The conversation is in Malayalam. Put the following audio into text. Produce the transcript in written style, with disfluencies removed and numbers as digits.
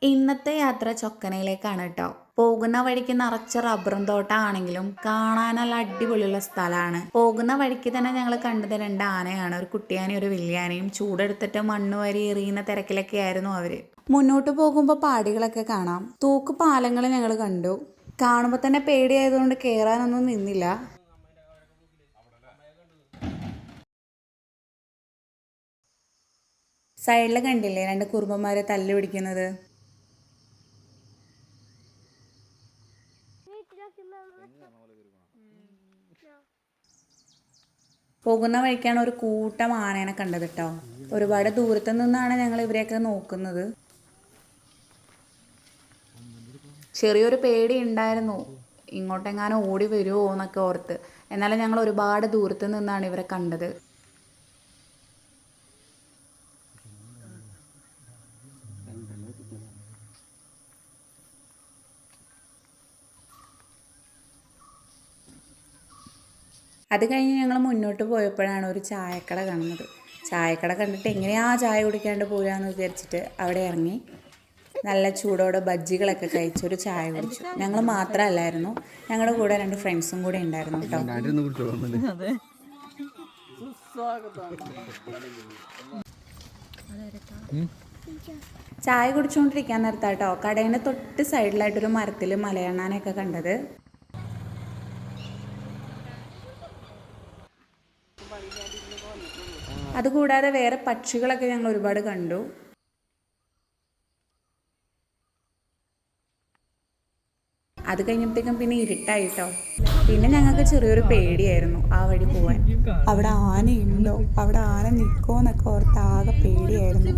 ഇന്നത്തെ യാത്ര ചൊക്കനയിലേക്കാണ് കേട്ടോ. പോകുന്ന വഴിക്ക് നിറച്ച റബ്ബറും തോട്ടാണെങ്കിലും കാണാൻ നല്ല അടിപൊളിയുള്ള സ്ഥലമാണ്. പോകുന്ന വഴിക്ക് തന്നെ ഞങ്ങൾ കണ്ടത് 2 ആനയാണ്, ഒരു കുട്ടിയാനയും ഒരു വലിയാനയും. ചൂടെടുത്തിട്ട് മണ്ണ് വാരി എറിയുന്ന തിരക്കിലൊക്കെ ആയിരുന്നു അവര്. മുന്നോട്ട് പോകുമ്പോൾ പാടികളൊക്കെ കാണാം. തൂക്ക് പാലങ്ങൾ ഞങ്ങൾ കണ്ടു. കാണുമ്പോൾ തന്നെ പേടിയായതുകൊണ്ട് കയറാനൊന്നും നിന്നില്ല. സൈഡിൽ കണ്ടില്ലേ 2 കുറുമ്പന്മാരെ തല്ലു പിടിക്കുന്നത്. പോകുന്ന വഴിക്കാണ് ഒരു കൂട്ടം ആനേനെ കണ്ടത് കേട്ടോ. ഒരുപാട് ദൂരത്തു നിന്നാണ് ഞങ്ങൾ ഇവരെയൊക്കെ നോക്കുന്നത്. ചെറിയൊരു പേടി ഉണ്ടായിരുന്നു, ഇങ്ങോട്ടെങ്ങാനും ഓടി വരുമോ എന്നൊക്കെ ഓർത്ത്. എന്നാലും ഞങ്ങൾ ഒരുപാട് ദൂരത്തു നിന്നാണ് ഇവരെ കണ്ടത്. അത് കഴിഞ്ഞ് ഞങ്ങൾ മുന്നോട്ട് പോയപ്പോഴാണ് ഒരു ചായക്കട കാണുന്നത്. ചായക്കട കണ്ടിട്ട് എങ്ങനെയാ ചായ കുടിക്കാണ്ട് പോരാന്ന് വിചാരിച്ചിട്ട് അവിടെ ഇറങ്ങി നല്ല ചൂടോടെ ബജ്ജികളൊക്കെ കഴിച്ച് ഒരു ചായ കുടിച്ചു. ഞങ്ങൾ മാത്രമല്ലായിരുന്നു, ഞങ്ങളുടെ കൂടെ 2 ഫ്രണ്ട്സും കൂടെ ഉണ്ടായിരുന്നു കേട്ടോ. ചായ കുടിച്ചുകൊണ്ടിരിക്കാൻ നേരത്താട്ടോ കടേൻ്റെ തൊട്ട് സൈഡിലായിട്ടൊരു മരത്തിൽ മലയണ്ണാനെയൊക്കെ കണ്ടത്. അതുകൂടാതെ വേറെ പക്ഷികളൊക്കെ ഞങ്ങൾ ഒരുപാട് കണ്ടു. അത് കഴിഞ്ഞപ്പോഴത്തേക്കും പിന്നെ ഇരുട്ടായിട്ടോ. പിന്നെ ഞങ്ങൾക്ക് ചെറിയൊരു പേടിയായിരുന്നു ആ വഴി പോവാൻ. അവിടെ ആനയുണ്ടോ, അവിടെ ആന നിൽക്കുമോ എന്നൊക്കെ ഓർത്ത് ആകെ പേടിയായിരുന്നു.